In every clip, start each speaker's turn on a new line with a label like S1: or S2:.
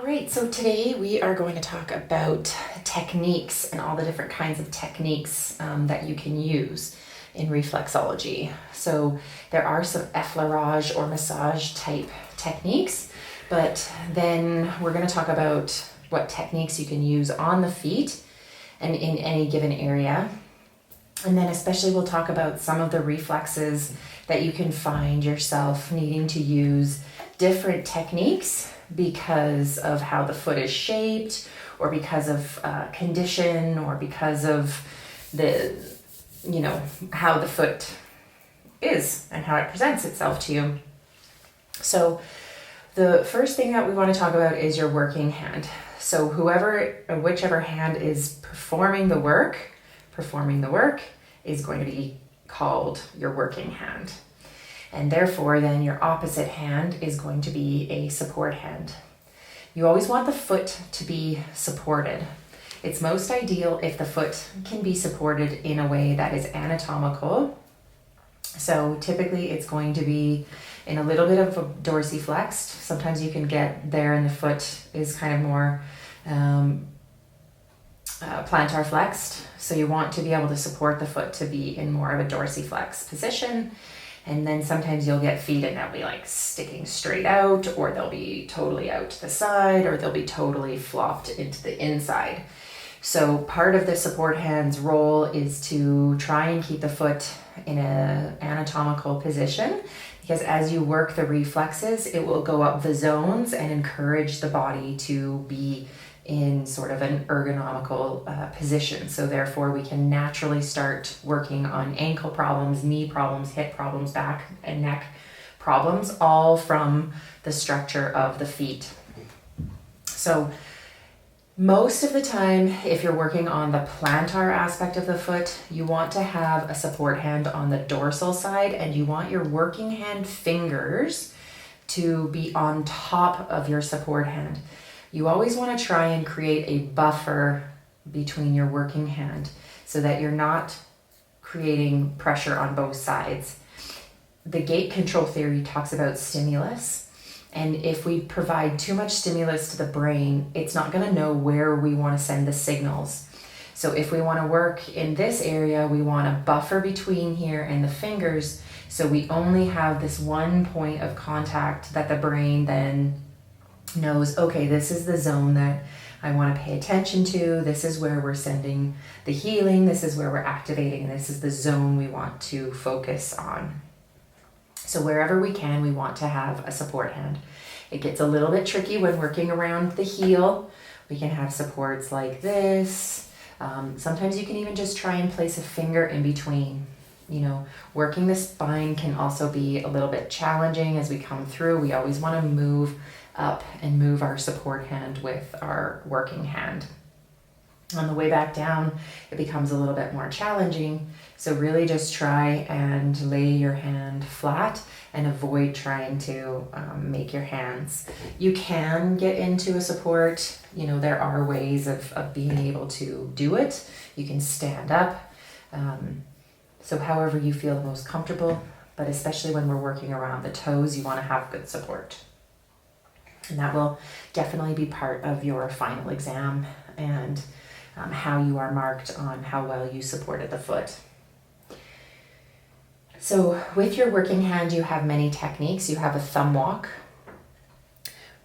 S1: All right, so today we are going to talk about techniques and all the different kinds of techniques that you can use in reflexology. So there are some effleurage or massage type techniques, but then we're going to talk about what techniques you can use on the feet and in any given area. And then especially we'll talk about some of the reflexes that you can find yourself needing to use different techniques because of how the foot is shaped, or because of condition, or because of how the foot is and how it presents itself to you. So the first thing that we want to talk about is your working hand. So whichever hand is performing the work is going to be called your working hand. And therefore, then your opposite hand is going to be a support hand. You always want the foot to be supported. It's most ideal if the foot can be supported in a way that is anatomical. So typically it's going to be in a little bit of a dorsiflexed. Sometimes you can get there and the foot is kind of more plantar flexed. So you want to be able to support the foot to be in more of a dorsiflex position. And then sometimes you'll get feet and they'll be like sticking straight out, or they'll be totally out to the side, or they'll be totally flopped into the inside. So part of the support hand's role is to try and keep the foot in an anatomical position, because as you work the reflexes, it will go up the zones and encourage the body to be in sort of an ergonomical position. So therefore we can naturally start working on ankle problems, knee problems, hip problems, back and neck problems, all from the structure of the feet. So most of the time, if you're working on the plantar aspect of the foot, you want to have a support hand on the dorsal side, and you want your working hand fingers to be on top of your support hand. You always want to try and create a buffer between your working hand so that you're not creating pressure on both sides. The gait control theory talks about stimulus, and if we provide too much stimulus to the brain, it's not going to know where we want to send the signals. So if we want to work in this area, we want a buffer between here and the fingers, so we only have this one point of contact that the brain then knows, okay, this is the zone that I want to pay attention to. This is where we're sending the healing. This is where we're activating. This is the zone we want to focus on. So wherever we can, we want to have a support hand. It gets a little bit tricky when working around the heel. We can have supports like this. Sometimes you can even just try and place a finger in between. Working the spine can also be a little bit challenging as we come through. We always want to move up and move our support hand with our working hand. On the way back down, it becomes a little bit more challenging. So really just try and lay your hand flat and avoid trying to make your hands. You can get into a support. There are ways of being able to do it. You can stand up. So however you feel the most comfortable, but especially when we're working around the toes, you want to have good support. And that will definitely be part of your final exam and how you are marked on how well you supported the foot. So with your working hand, you have many techniques. You have a thumb walk,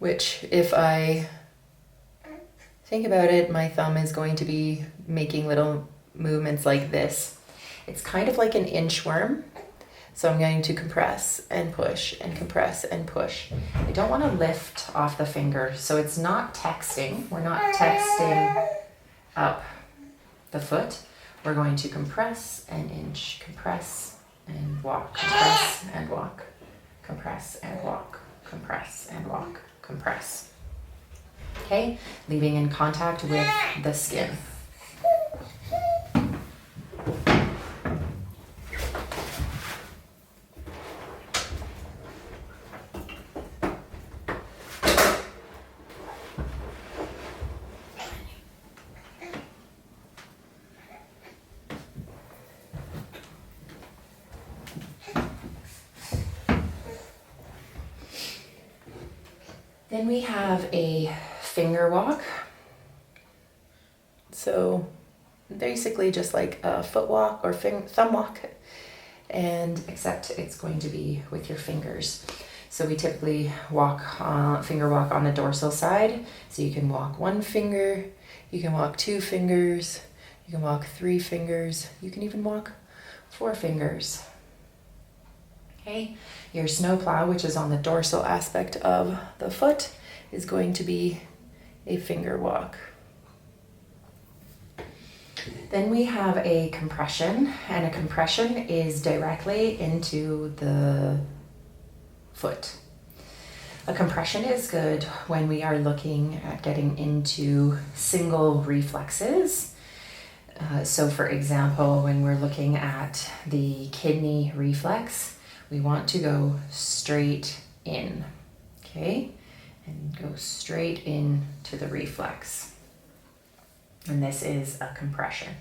S1: which if I think about it, my thumb is going to be making little movements like this. It's kind of like an inchworm. So I'm going to compress and push and compress and push. I don't want to lift off the finger. So it's not texting. We're not texting up the foot. We're going to compress and inch, compress and walk, compress and walk, compress and walk, compress and walk, compress. Okay, leaving in contact with the skin. Then we have a finger walk. So basically just like a foot walk or thumb walk, and except it's going to be with your fingers. So we typically walk finger walk on the dorsal side. So you can walk one finger, you can walk 2 fingers, you can walk 3 fingers, you can even walk 4 fingers. Okay, your snowplow, which is on the dorsal aspect of the foot, is going to be a finger walk. Then we have a compression, and a compression is directly into the foot. A compression is good when we are looking at getting into single reflexes. So for example, when we're looking at the kidney reflex, we want to go straight in, okay? And go straight in to the reflex. And this is a compression,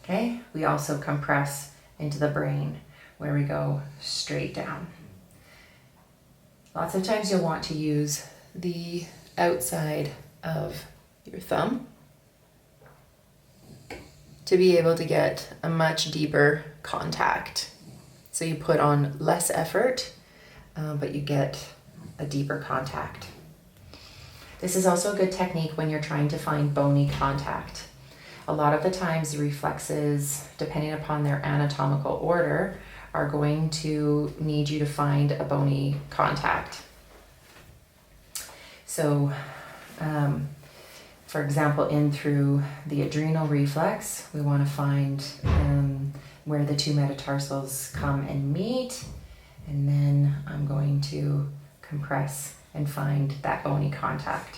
S1: okay? We also compress into the brain where we go straight down. Lots of times you'll want to use the outside of your thumb to be able to get a much deeper contact. So you put on less effort, but you get a deeper contact. This is also a good technique when you're trying to find bony contact. A lot of the times reflexes, depending upon their anatomical order, are going to need you to find a bony contact. So, for example, in through the adrenal reflex, we want to find where the 2 metatarsals come and meet, and then I'm going to compress and find that bony contact.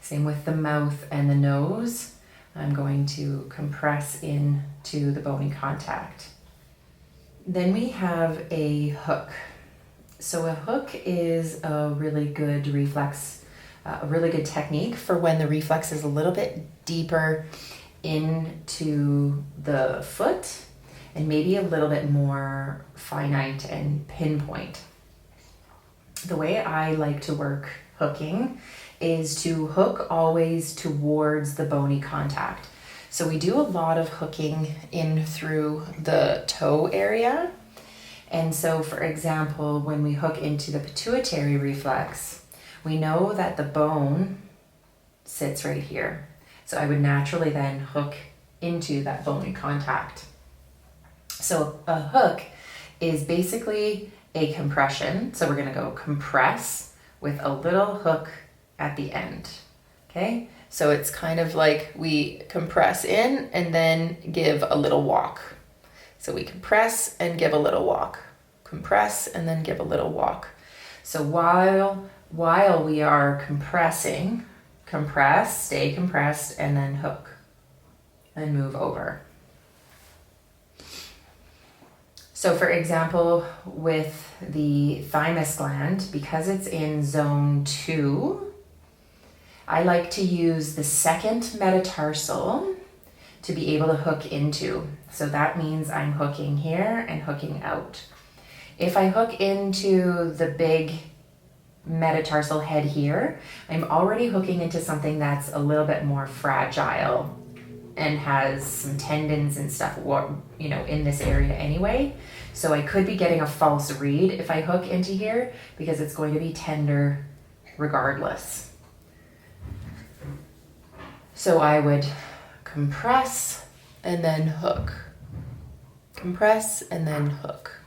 S1: Same with the mouth and the nose. I'm going to compress into the bony contact. Then we have a hook. So a hook is a really good reflex, a really good technique for when the reflex is a little bit deeper into the foot and maybe a little bit more finite and pinpoint. The way I like to work hooking is to hook always towards the bony contact. So we do a lot of hooking in through the toe area. And so for example, when we hook into the pituitary reflex, we know that the bone sits right here. So I would naturally then hook into that bony contact. So a hook is basically a compression. So we're going to go compress with a little hook at the end. Okay? So it's kind of like we compress in and then give a little walk. So we compress and give a little walk. Compress and then give a little walk. So while we are compressing, compress, stay compressed, and then hook and move over. So for example, with the thymus gland, because it's in zone 2, I like to use the second metatarsal to be able to hook into. So that means I'm hooking here and hooking out. If I hook into the big metatarsal head here, I'm already hooking into something that's a little bit more fragile and has some tendons and stuff, in this area anyway. So I could be getting a false read if I hook into here because it's going to be tender regardless. So I would compress and then hook. Compress and then hook.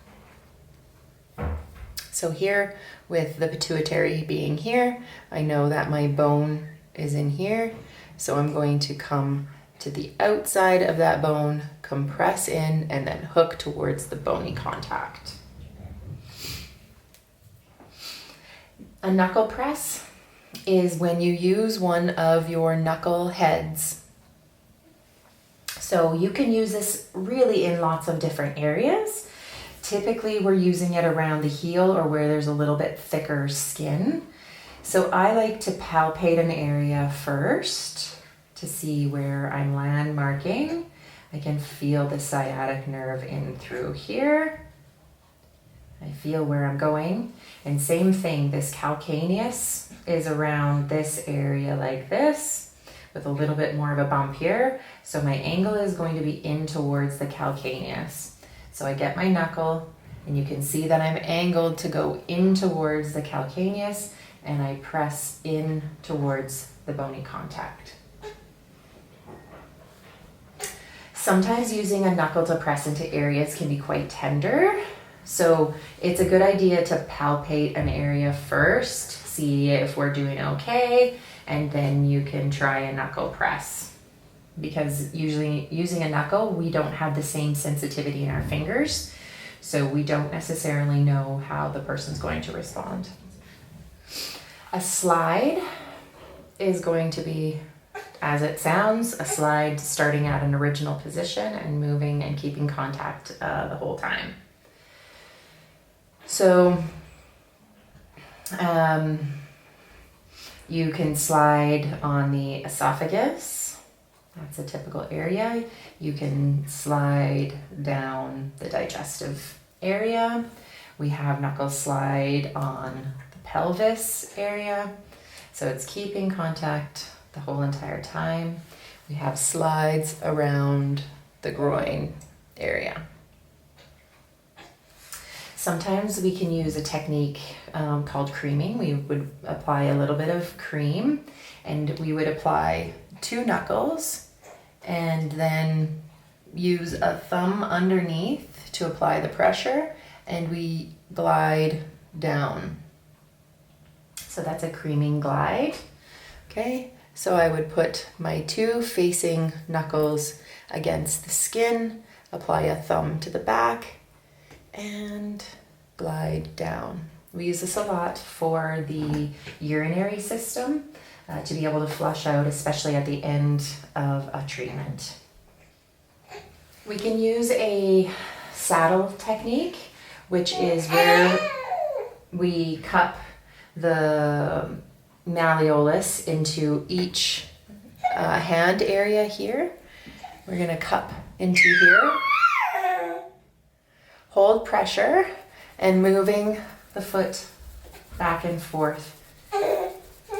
S1: So here with the pituitary being here, I know that my bone is in here. So I'm going to come to the outside of that bone, compress in, and then hook towards the bony contact. A knuckle press is when you use one of your knuckle heads. So you can use this really in lots of different areas. Typically we're using it around the heel or where there's a little bit thicker skin. So I like to palpate an area first to see where I'm landmarking. I can feel the sciatic nerve in through here. I feel where I'm going. And same thing, this calcaneus is around this area like this, with a little bit more of a bump here. So my angle is going to be in towards the calcaneus. So I get my knuckle, and you can see that I'm angled to go in towards the calcaneus, and I press in towards the bony contact. Sometimes using a knuckle to press into areas can be quite tender. So it's a good idea to palpate an area first, see if we're doing okay, and then you can try a knuckle press. Because usually using a knuckle, we don't have the same sensitivity in our fingers, so we don't necessarily know how the person's going to respond. A slide is going to be, as it sounds, a slide starting at an original position and moving and keeping contact the whole time. So you can slide on the esophagus. That's a typical area. You can slide down the digestive area. We have knuckle slide on the pelvis area. So it's keeping contact the whole entire time. We have slides around the groin area. Sometimes we can use a technique called creaming. We would apply a little bit of cream, and we would apply 2 knuckles and then use a thumb underneath to apply the pressure, and we glide down. So that's a creaming glide. Okay, so I would put my 2 facing knuckles against the skin, apply a thumb to the back, and glide down. We use this a lot for the urinary system to be able to flush out, especially at the end of a treatment. We can use a saddle technique, which is where we cup the malleolus into each hand area here. We're going to cup into here. Hold pressure and moving the foot back and forth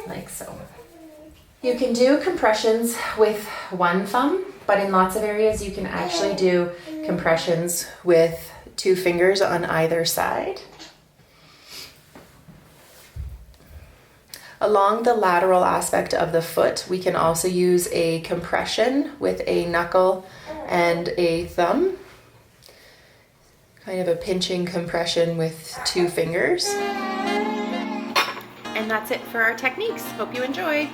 S1: like so. You can do compressions with 1 thumb, but in lots of areas you can actually do compressions with 2 fingers on either side. Along the lateral aspect of the foot, we can also use a compression with a knuckle and a thumb. Kind of a pinching compression with 2 fingers. And that's it for our techniques. Hope you enjoyed.